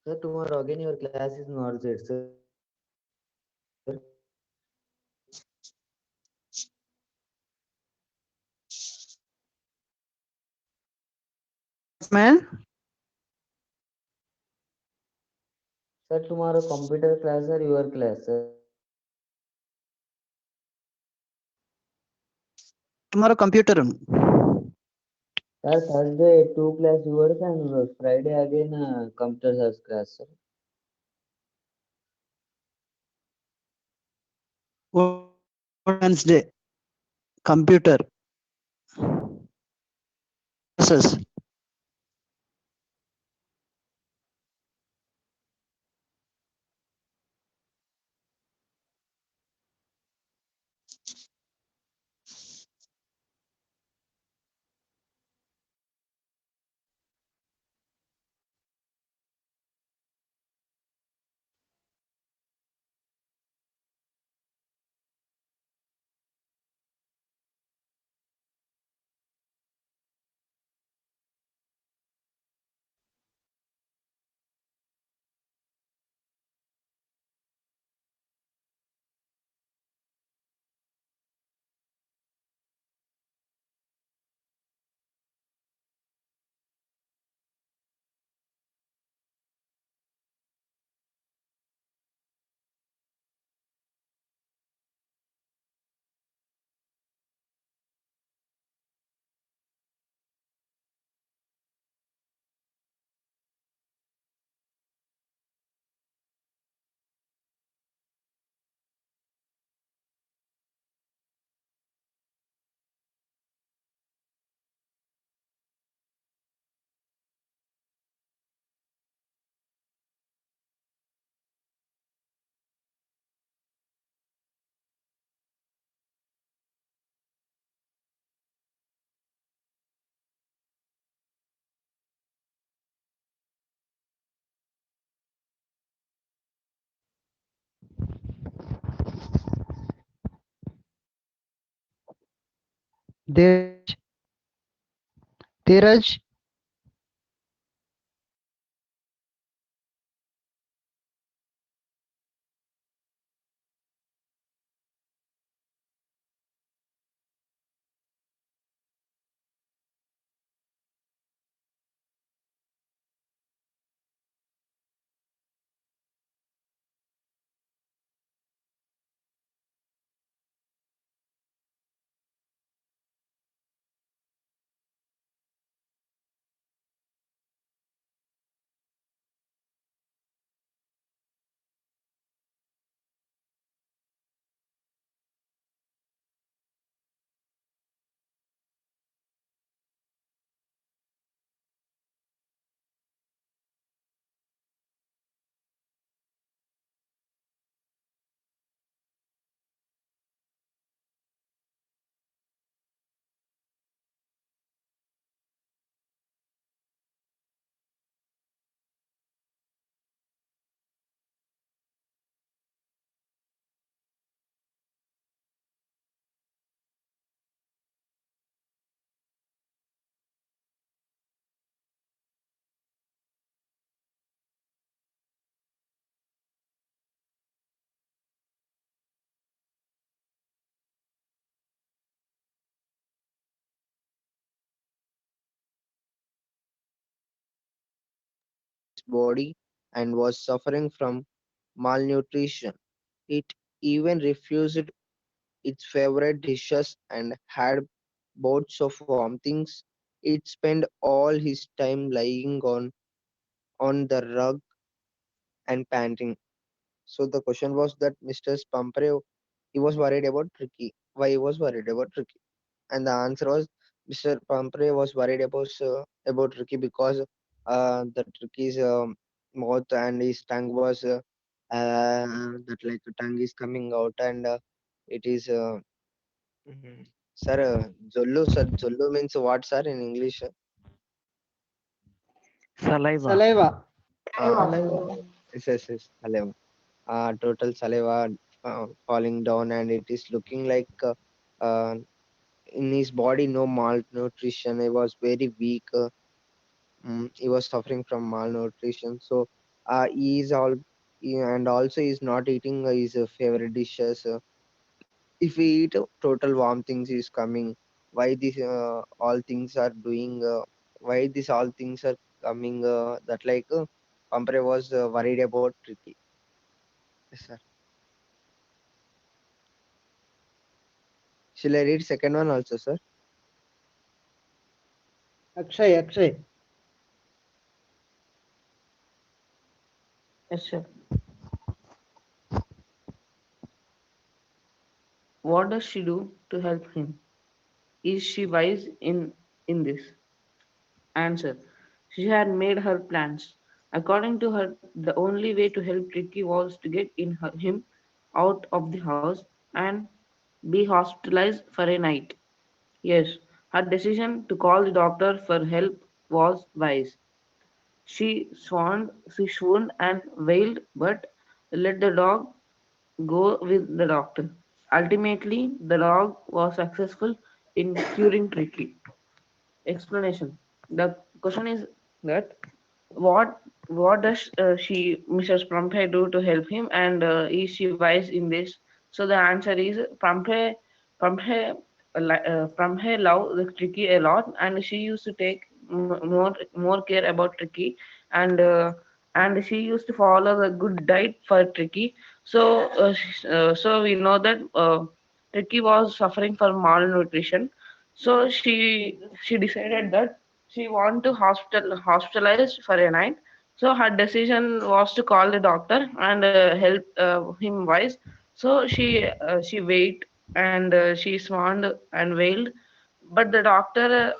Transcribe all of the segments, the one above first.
Sir, tomorrow again your class is not there, sir. What, man? Sir, tomorrow computer class or your class, sir? Tomorrow computer. Sir, Thursday two class yours and Friday again computer science class, sir. Wednesday computer classes. Dheeraj, Dheeraj, body and was suffering from malnutrition. It even refused its favorite dishes and had bouts of vomitings. It spent all his time lying on the rug and panting. So the question was that Mr. Spampre, he was worried about Ricky. Why he was worried about Ricky? And the answer was Mr. Pampre was worried about Ricky because that Ricky's mouth and his tongue was that like the tongue is coming out and it is sir Zollu means what sir in English? saliva. Saliva. Uh, yes, saliva. Total saliva falling down and it is looking like uh, in his body no malnutrition. He was very weak. He was suffering from malnutrition. So He is all and also he's not eating his favorite dishes. If we eat total warm things is coming, why these all things are doing? Why these all things are coming? That like Pampre was worried about Tricky. Yes, sir. Shall I read second one also, sir? Akshay. Yes, sir. What does she do to help him? Is she wise in this? Answer. She had made her plans. According to her, the only way to help Ricky was to get him out of the house and be hospitalized for a night. Yes, her decision to call the doctor for help was wise. She swooned and wailed, but let the dog go with the doctor. Ultimately, the dog was successful in curing Tricky. Explanation. The question is that what what does Mrs. Prumpe do to help him, and is she wise in this? So the answer is Prumpe love the Tricky a lot, and she used to take more care about Tricky, and and she used to follow the good diet for Tricky. So we know that Tricky was suffering from malnutrition. So she decided that she want to hospitalize for a night. So her decision was to call the doctor and help him wise. So she wait and she swooned and wailed, but the doctor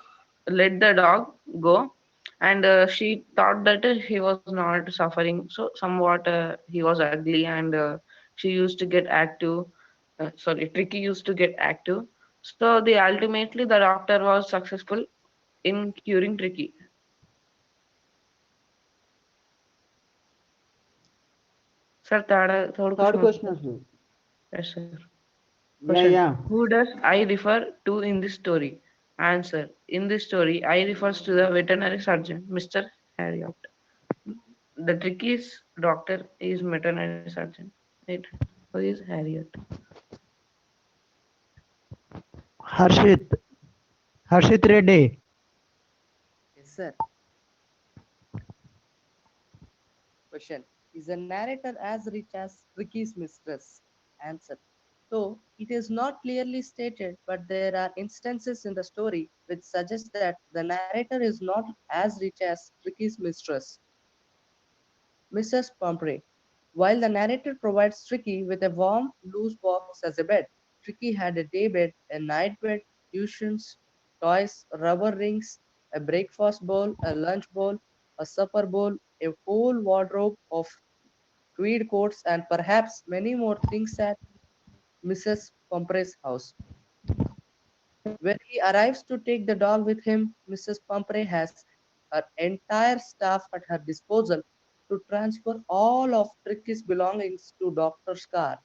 let the dog go, and she thought that he was not suffering. So somewhat he was ugly, and she used to get active. Sorry, Tricky used to get active. So the ultimately the doctor was successful in curing Tricky. Sir, third Third question. question also. Yes, sir. Yeah, Question. yeah. Who does I refer to in this story? Answer. In this story, I refers to the veterinary surgeon, Mr. Harriot. The trickiest doctor is veterinary surgeon. Right? Who is Harriot? Harshit. Harshit Reddy. Yes, sir. Question. Is the narrator as rich as Ricky's mistress? Answer. So, it is not clearly stated, but there are instances in the story which suggest that the narrator is not as rich as Ricky's mistress, Mrs. Pomfrey. While the narrator provides Tricky with a warm, loose box as a bed, Tricky had a day bed, a night bed, cushions, toys, rubber rings, a breakfast bowl, a lunch bowl, a supper bowl, a whole wardrobe of tweed coats, and perhaps many more things at Mrs. Pomfrey's house. When he arrives to take the dog with him, Mrs. Pomfrey has her entire staff at her disposal to transfer all of Tricky's belongings to Doctor's car.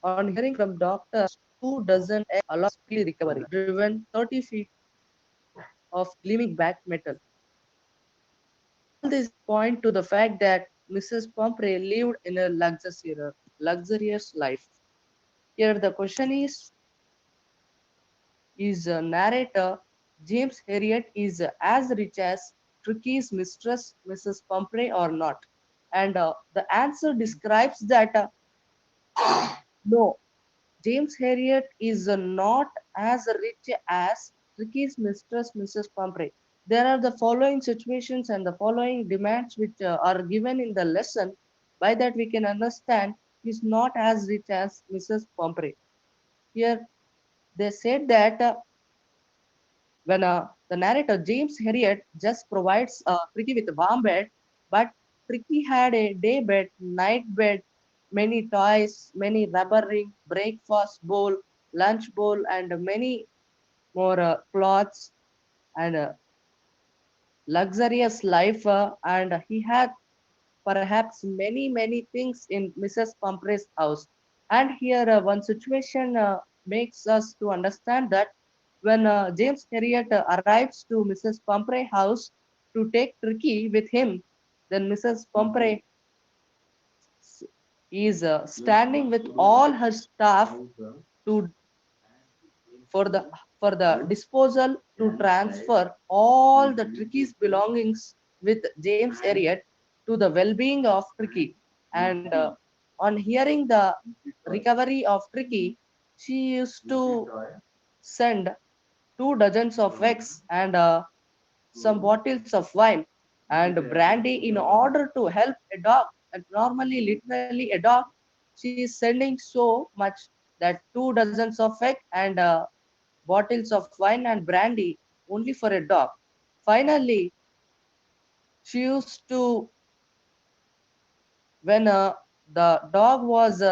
On hearing from doctors, 2 dozen allows quickly recovery, driven 30 feet of gleaming black metal. All this point to the fact that Mrs. Pomfrey lived in a luxurious life. Here the question is narrator James Herriot is as rich as Tricky's mistress, Mrs. Pomfrey, or not? And the answer describes that no, James Herriot is not as rich as Tricky's mistress, Mrs. Pomfrey. There are the following situations and the following demands which are given in the lesson. By that, we can understand he is not as rich as Mrs. Pomfrey. Here, they said that when the narrator James Herriot just provides Tricky with a warm bed, but Tricky had a day bed, night bed, many toys, many rubber ring, breakfast bowl, lunch bowl, and many more cloths and luxurious life, and he had perhaps many things in Mrs. Pumphrey's house. And here, one situation makes us to understand that when James Herriot arrives to Mrs. Pumphrey house to take Tricky with him, then Mrs. Pumphrey is standing with all her staff to for the for the disposal to transfer all the Tricky's belongings with James Herriot to the well-being of Tricky. And on hearing the recovery of Tricky, she used to send 2 dozens of eggs and some bottles of wine and brandy in order to help a dog. And normally, literally, a dog, she is sending so much that 2 dozens of egg and bottles of wine and brandy only for a dog. Finally, she used to, when the dog was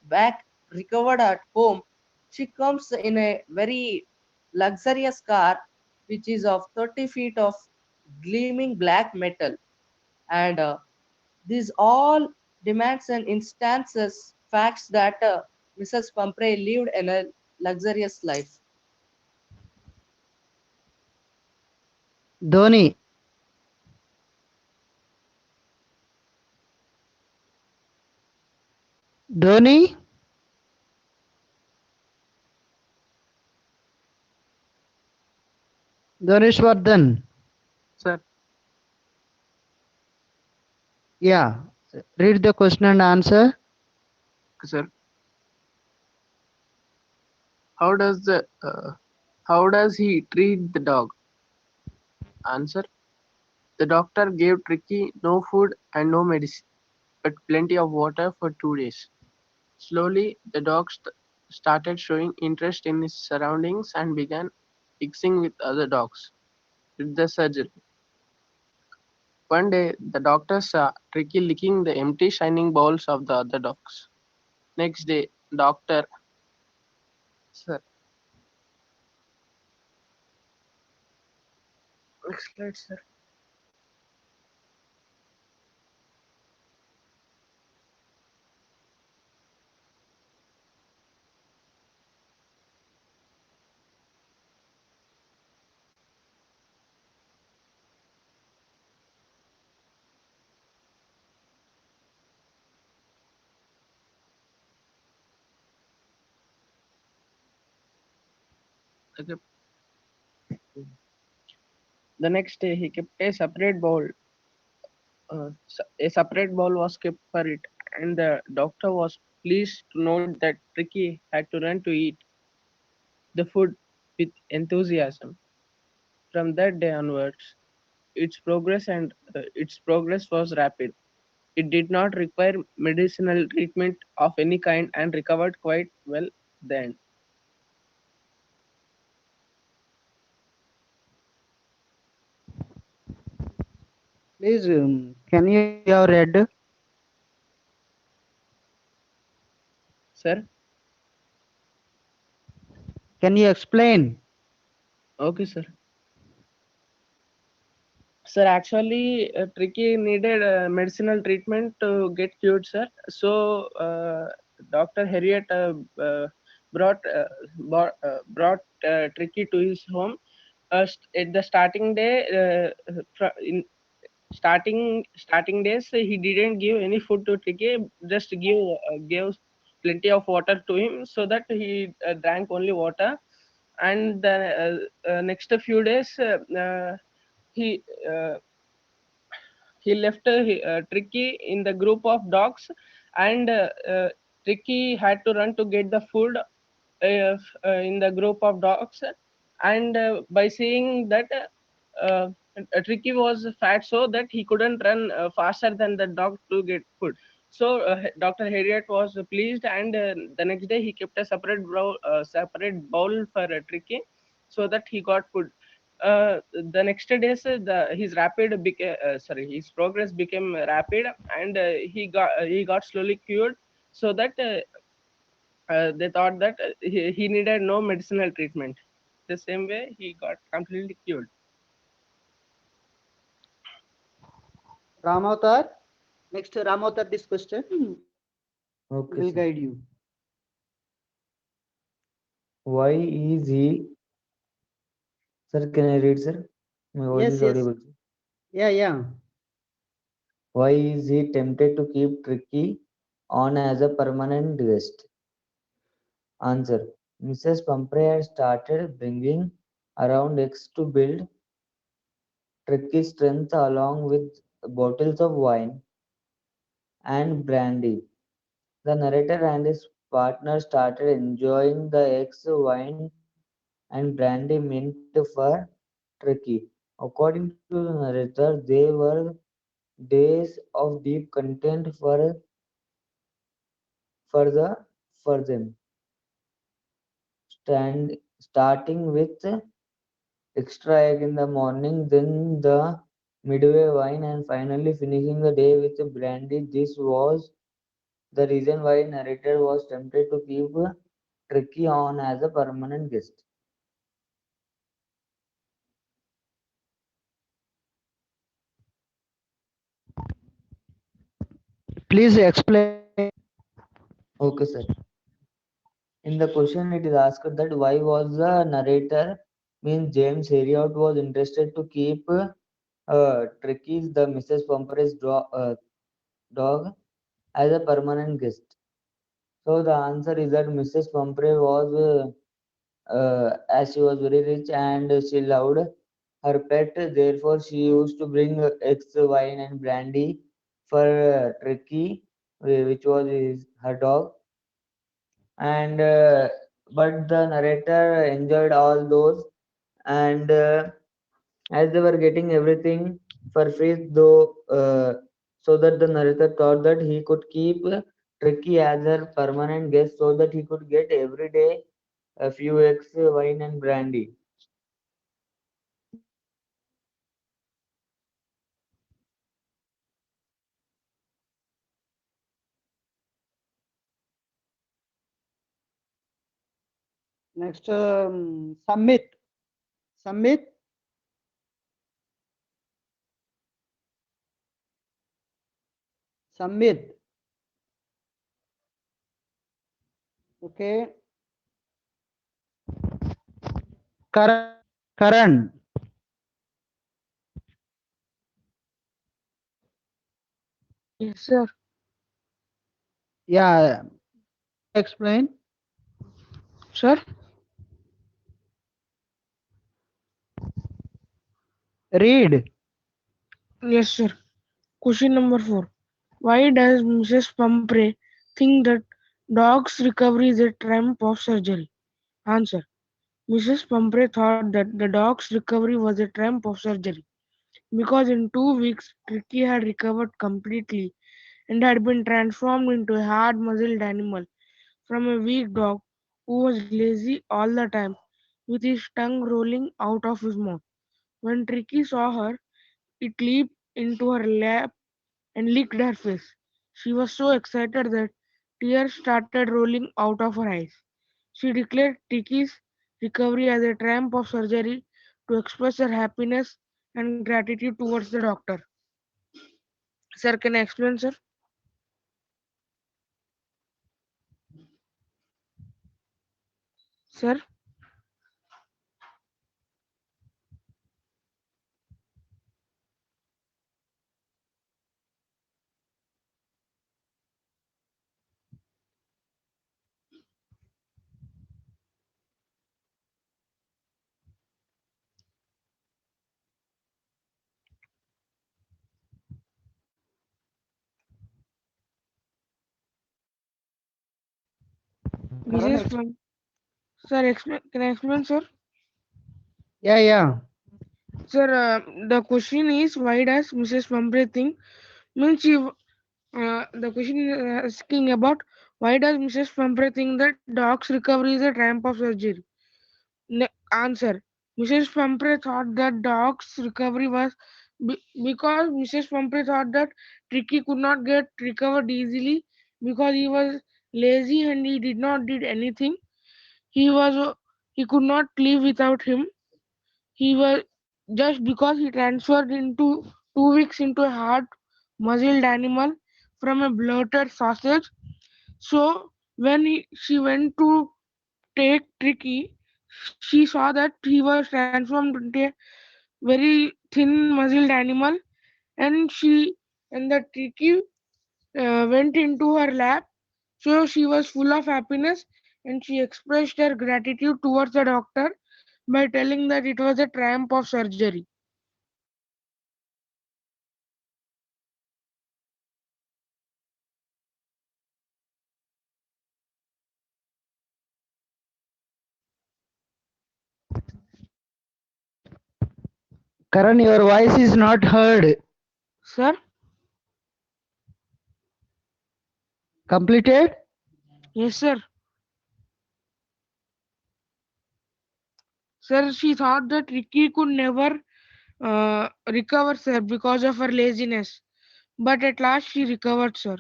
back recovered at home, she comes in a very luxurious car, which is of 30 feet of gleaming black metal. And these all demands and instances facts that Mrs. Pumphrey lived in a luxurious life. Dhoni. Dhoni. Dhanishwardhan. Sir, Yeah. Read the question and answer. sir, how does the how does he treat the dog? Answer: the doctor gave Tricky no food and no medicine, but plenty of water for 2 days. Slowly, the dog started showing interest in his surroundings and began mixing with other dogs. Did the surgery. One day, the doctor saw Tricky licking the empty shining bowls of the other dogs. Next day, doctor, sir, next slide, sir. Okay. The next day, he kept a separate bowl. A separate bowl was kept for it, and the doctor was pleased to note that Tricky had to run to eat the food with enthusiasm. From that day onwards, its progress was rapid. It did not require medicinal treatment of any kind and recovered quite well then. Please, can you have read? Sir, Can you explain? okay, sir. Sir, actually, Tricky needed medicinal treatment to get cured, sir. So, Dr. Harriet brought Tricky to his home. At the starting day, in starting days, he didn't give any food to Tricky. Just gave plenty of water to him so that he drank only water. And the next few days, he uh, he left Tricky in the group of dogs, and Tricky had to run to get the food in the group of dogs. And by seeing that Tricky was fat, so that he couldn't run faster than the dog to get food. So Dr. Harriet was pleased, and the next day he kept a separate bowl for Tricky, so that he got food. The next days, his progress became rapid, and he got slowly cured, so that they thought that he needed no medicinal treatment. The same way he got completely cured. Ramavatar. Next, Ramavatar, this question Okay, will sir. guide you. Why is he? Sir, can I read, sir? My voice Yes, is yes. audible, sir. Yeah, yeah. Why is he tempted to keep Tricky on as a permanent guest? Answer. Mrs. Pumphrey had started bringing around eggs to build Tricky's strength along with bottles of wine and brandy. The narrator and his partner started enjoying the eggs, wine, and brandy meant for Tricky. According to the narrator, they were days of deep content for the for them, starting with extra egg in the morning, then the midway wine, and finally finishing the day with brandy. This was the reason why narrator was tempted to keep Tricky on as a permanent guest. Please explain. Okay, sir. In the question, it is asked that why was the narrator means James Herriot was interested to keep Tricky's the Mrs. Pumphrey's dog as a permanent guest. So the answer is that Mrs. Pumphrey was as she was very rich and she loved her pet. Therefore, she used to bring eggs, wine, and brandy for Tricky, which was her dog. And but the narrator enjoyed all those, and as they were getting everything for free, though, so that the narrator thought that he could keep Tricky as a permanent guest, so that he could get every day a few eggs, wine, and brandy. Next, Samit. Samit, Samit. Okay. Karan. Karan. Yes, sir. Yeah. Explain. Sir? Read. Yes, sir. Question number 4. Why does Mrs. Pumphrey think that dog's recovery is a triumph of surgery? Answer. Mrs. Pumphrey thought that the dog's recovery was a triumph of surgery because in 2 weeks Tricky had recovered completely and had been transformed into a hard muzzled animal from a weak dog who was lazy all the time with his tongue rolling out of his mouth. When Tricky saw her, it leaped into her lap and licked her face. She was so excited that tears started rolling out of her eyes. She declared Tricky's recovery as a triumph of surgery to express her happiness and gratitude towards the doctor. Sir, can I explain, sir? Sir, Karan, Mrs. Pump, sir, explain, can I explain, sir? yeah, yeah. Sir, the question is why does Mrs. Pumphrey think means the question is asking about why does Mrs. Pumphrey think that dog's recovery is a triumph of surgery? Answer. Mrs. Pumphrey thought that dog's recovery was because Mrs. Pumphrey thought that Tricky could not get recovered easily because he was lazy and he did not did anything. He was he could not live without him. He was just because he transferred into 2 weeks into a hard muzzled animal from a bloated sausage. So when she went to take Tricky, she saw that he was transformed into a very thin muzzled animal, and the Tricky went into her lap. So she was full of happiness, and she expressed her gratitude towards the doctor by telling that it was a triumph of surgery. Karan, your voice is not heard. Sir? Completed? Yes, sir. Sir, she thought that Ricky could never recover, sir, because of her laziness. But at last she recovered, sir.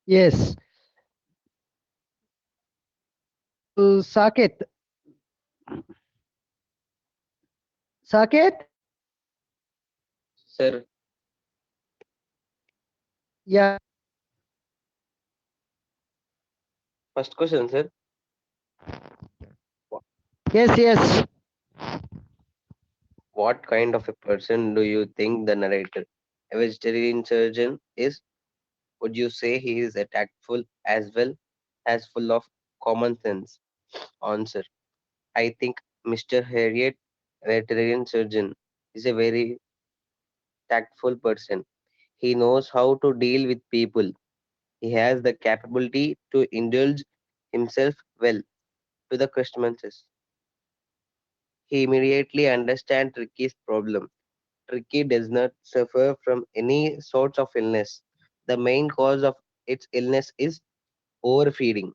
Yes. Saket. Saket? Sir, Yeah. first question, sir. Wha- Yes, yes. What kind of a person do you think the narrator, a vegetarian surgeon, is? Would you say he is a tactful as well as full of common sense? Answer. I think Mr. Harriet, a vegetarian surgeon, is a very tactful person. He knows how to deal with people. He has the capability to indulge himself well to the customers. He immediately understands Ricky's problem. Ricky does not suffer from any sorts of illness. The main cause of its illness is overfeeding.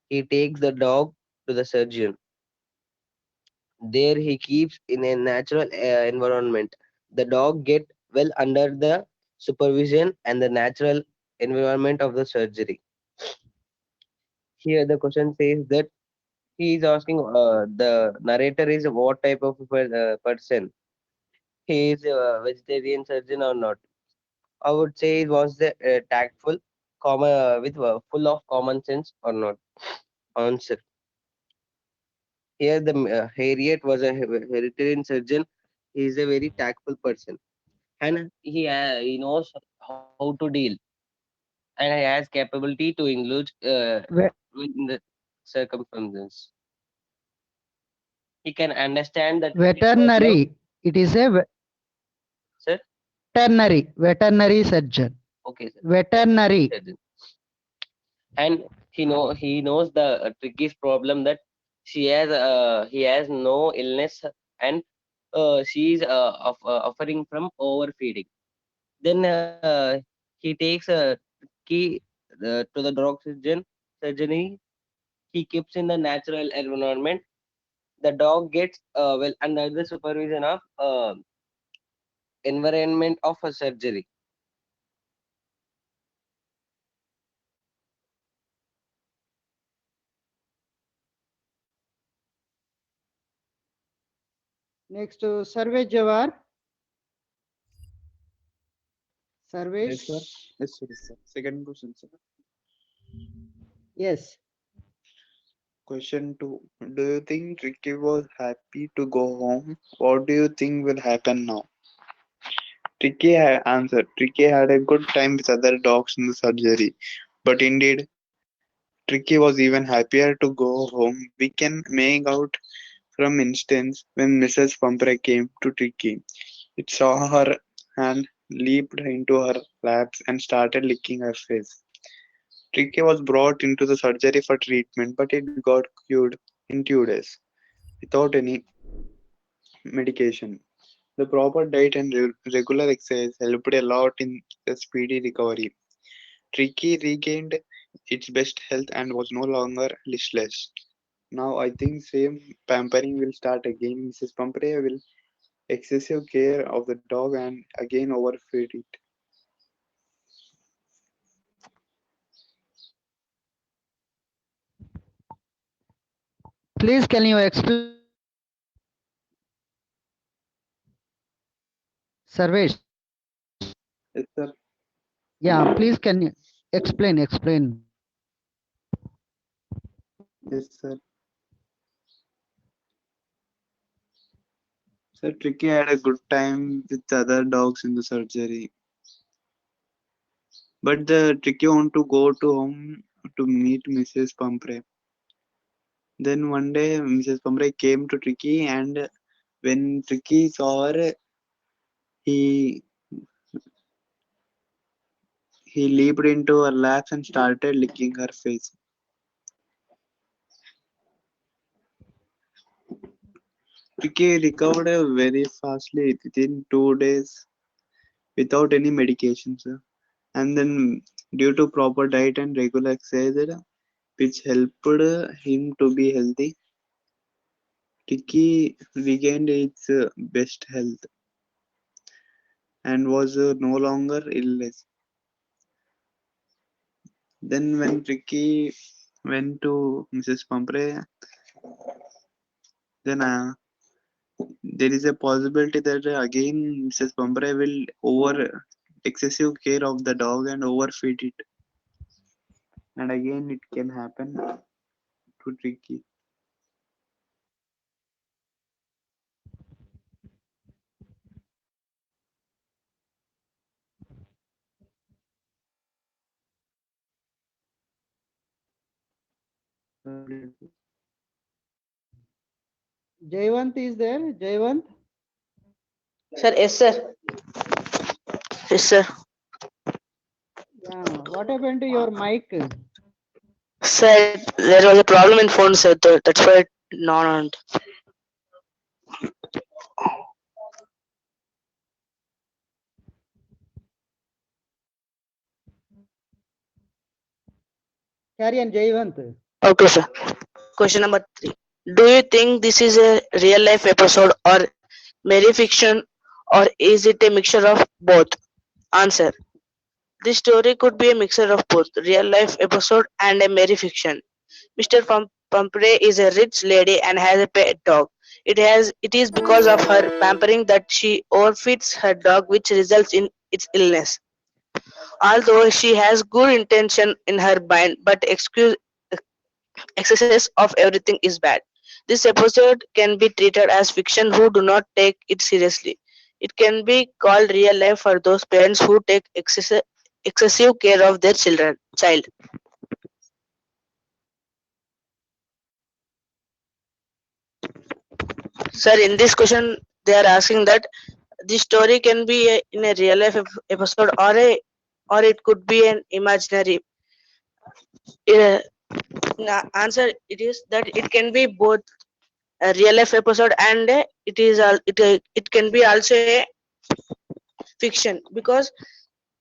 He takes the dog to the surgeon. There he keeps in a natural environment. The dog get well under the supervision and the natural environment of the surgery. Here the question says that he is asking the narrator is what type of person. He is a vegetarian surgeon or not. I would say it was the tactful, common with full of common sense or not. Answer. Here the Harriet was a hereditary surgeon. He is a very tactful person, and he knows how to deal, and he has capability to engage Ve- within the circumstances. He can understand that Ricky's problem. Veterinary. It is a Sir, veterinary surgeon. okay, sir. Veterinary. Surgeon. And he knows the Tricky's problem that he has no illness, and she is offering from overfeeding. Then he takes a key to the dog surgery. He keeps in the natural environment. The dog gets well under the supervision of environment of a surgery. Next, Survey Jawar. Yes, sir. Sarvesh. Yes, sir. Second question, sir. Yes. Question two. Do you think Ricky was happy to go home? What do you think will happen now? Ricky answered. Ricky had a good time with other dogs in the surgery. But indeed, Ricky was even happier to go home. We can make out from instance when Mrs. Pumpray came to Ricky. It saw her and leaped into her laps and started licking her face. Tricky was brought into the surgery for treatment, but it got cured in 2 days without any medication. The proper diet and regular exercise helped a lot in the speedy recovery. Tricky regained its best health and was no longer listless. Now I think same pampering will start again. Mrs. Pumpray will excessive care of the dog and again overfeed it. Please, can you explain? Sarvesh, Yes, sir. yeah, please can you explain? Yes, sir. So Tricky had a good time with the other dogs in the surgery, but the Tricky want to go to home to meet Mrs. Pumphrey. Then one day Mrs. Pumphrey came to Tricky, and when Tricky saw her, he he leaped into her lap and started licking her face. Tricky recovered very fastly within 2 days without any medications. And then, due to proper diet and regular exercise, which helped him to be healthy, Tricky regained its best health and was no longer illness. Then, when Tricky went to Mrs. Pumphrey, then there is a possibility that again Mrs. Pumphrey will over excessive care of the dog and overfeed it, and again it can happen to Tricky. Jayvant is there? Jayvant? Sir, yes, sir. Yes, sir. Yeah. What happened to your mic? Sir, there was a problem in phone, sir. That's why it not on. Carry on, Jayvant. Okay, sir. Question number 3. Do you think this is a real life episode or merry fiction, or is it a mixture of both? Answer. This story could be a mixture of both real life episode and a merry fiction. Mr. Pumphrey is a rich lady and has a pet dog. It is because of her pampering that she overfeeds her dog, which results in its illness. Although she has good intention in her mind, but excesses of everything is bad. This episode can be treated as fiction who do not take it seriously. It can be called real life for those parents who take excessive care of their child. Sir, in this question, they are asking that the story can be in a real life episode, or it could be an imaginary. Uh, Answer it is that it can be both a real life episode and it can be also a fiction because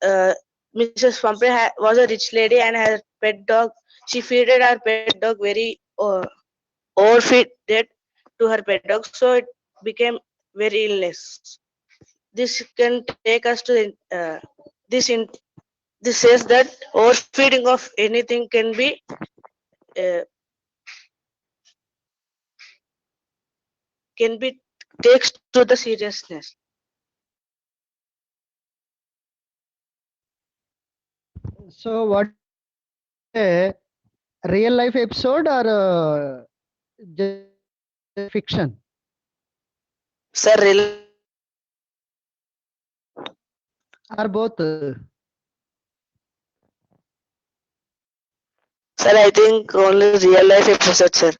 uh, Mrs. Pumphrey was a rich lady and her pet dog. She feeded her pet dog very overfeed it to her pet dog, so it became very illness. This can take us to this in this says that overfeeding of anything uh, can be takes to the seriousness. So, what is a real life episode or just fiction? Sir, Or both? sir, I think only real life episode, sir.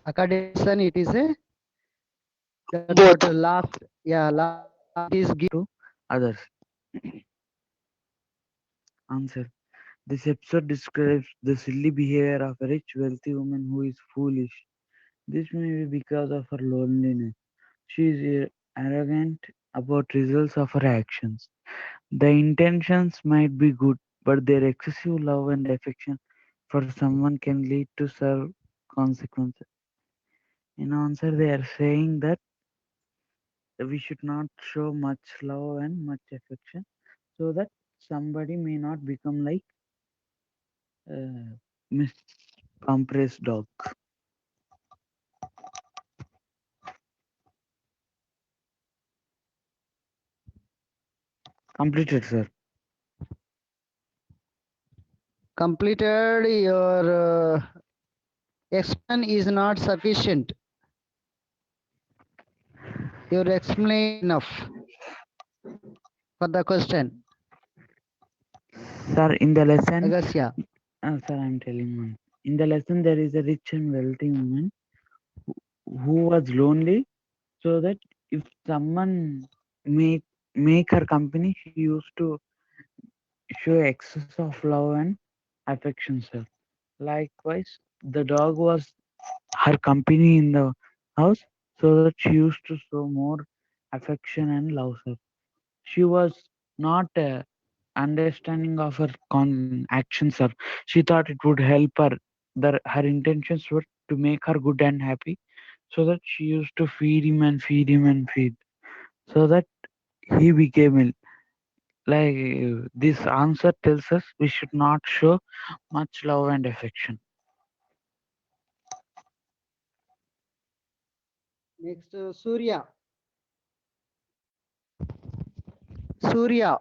According to it is a Both. the last, yeah, last is give to Others. Answer. This episode describes the silly behavior of a rich, wealthy woman who is foolish. This may be because of her loneliness. She is arrogant about results of her actions. The intentions might be good, but their excessive love and affection for someone can lead to severe consequences. In answer, they are saying that we should not show much love and much affection so that somebody may not become like Miss Pumphrey's dog. Completed, sir. Completed. Your explanation is not sufficient. Your explanation enough for the question. Sir, in the lesson, Agastya. sir, I'm telling one. In the lesson, there is a rich and wealthy woman who was lonely, so that if someone make make her company, she used to show excess of love and affection, sir. Likewise, the dog was her company in the house, so that she used to show more affection and love, sir. She was not understanding of her actions, sir. She thought it would help her. Her intentions were to make her good and happy, so that she used to feed him and feed him and feed, so that he became ill. Like this answer tells us we should not show much love and affection. Next, Surya. Surya.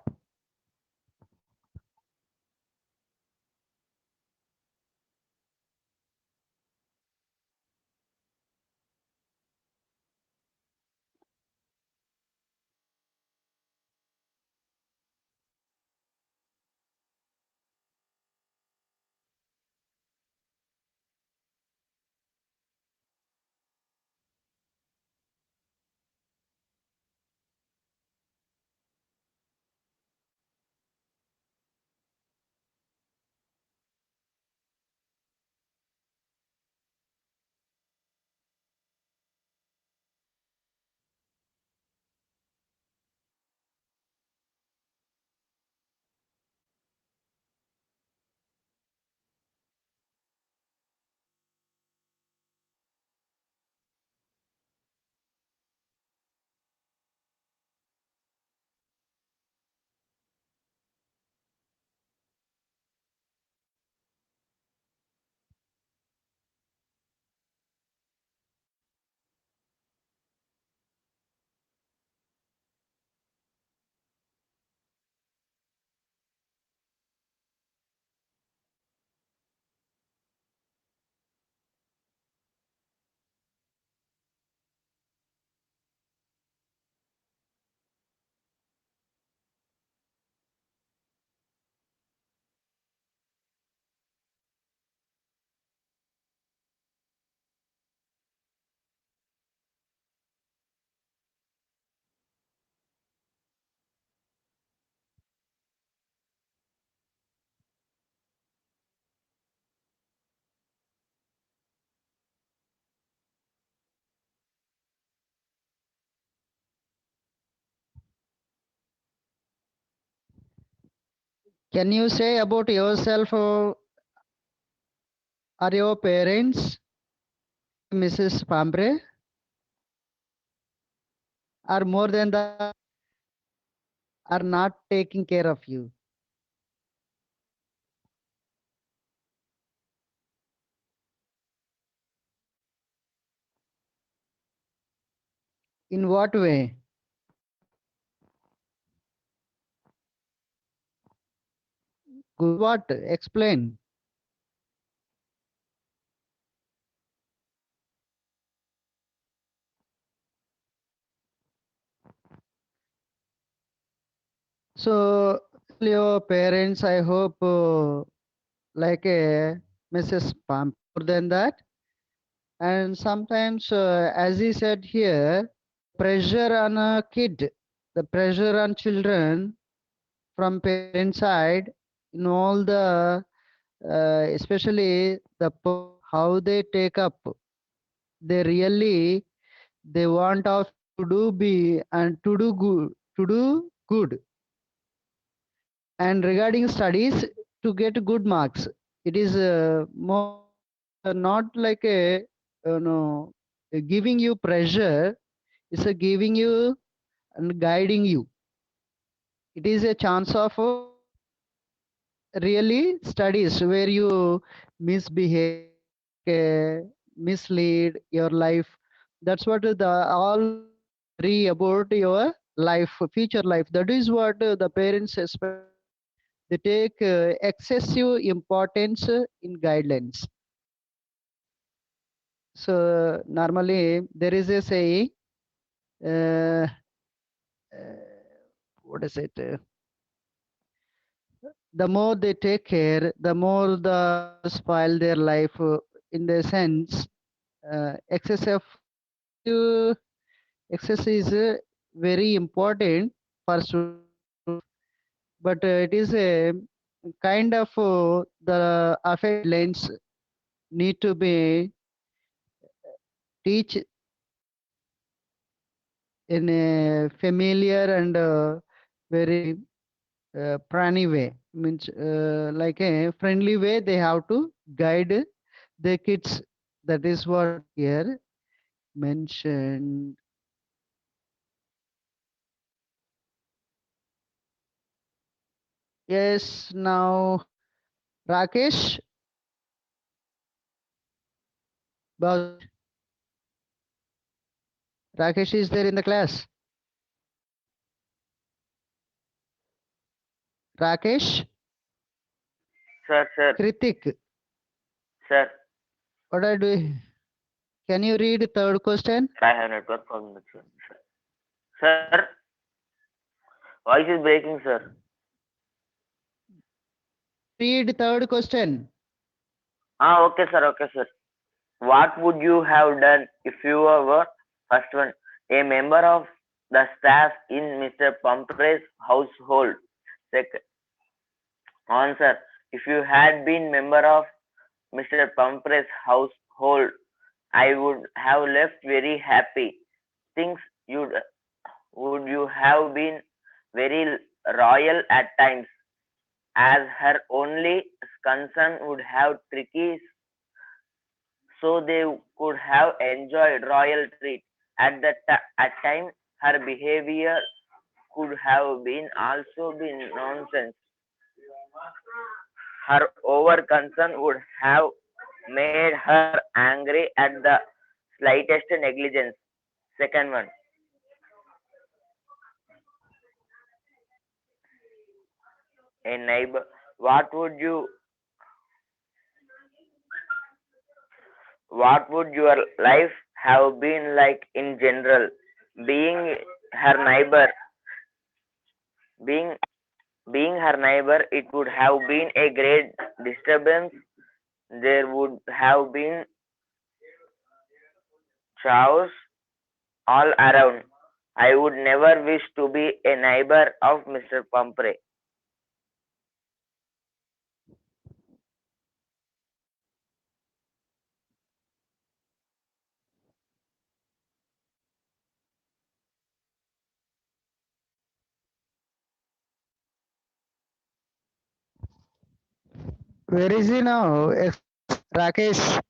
Can you say about yourself or your parents, Mrs. Pambre, or more than that, are not taking care of you? In what way? Good. What? Explain. So, your parents, I hope, like a Mrs. Pam, more than that. And sometimes, as he said here, pressure on a kid, the pressure on children from parent side, in all the, especially how they take up, they really, they want of to do be and to do good. And regarding studies, to get good marks, it is more not like a, no, giving you pressure. It's a giving you and guiding you. It is a chance of really studies where you misbehave, mislead your life. That's what the all worry about your life, future life. That is what the parents expect. They take excessive importance in guidelines. So normally there is a saying, uh, what is it? The more they take care, the more the spoil their life. In the sense, excessive excess is very important for students, but it is a kind of the affect lens need to be teach in a familiar and very prani way, means like a friendly way. They have to guide the kids. That is what here mentioned. Yes, now Rakesh Bausi. Rakesh is there in the class. Rakesh, Sir, Kritik, sir, what are doing? Can you read third question? I have network problem, sir. Sir, voice is breaking, sir. Read third question. Okay, sir. What would you have done if you were first one, a member of the staff in Mr. Pumphrey's household? Second answer: if you had been member of Mr. Pumphrey's household, I would have left very happy. Things you'd would you have been very royal at times, as her only concern would have tricky, so they could have enjoyed royal treat. At time, her behavior could have been also been nonsense. Her over concern would have made her angry at the slightest negligence. Second one, a neighbor. What would you what would your life have been like in general? Being her neighbor, being being her neighbor, it would have been a great disturbance. There would have been chaos all around. I would never wish to be a neighbor of Mr. Pumphrey. Where is he now? Rakesh.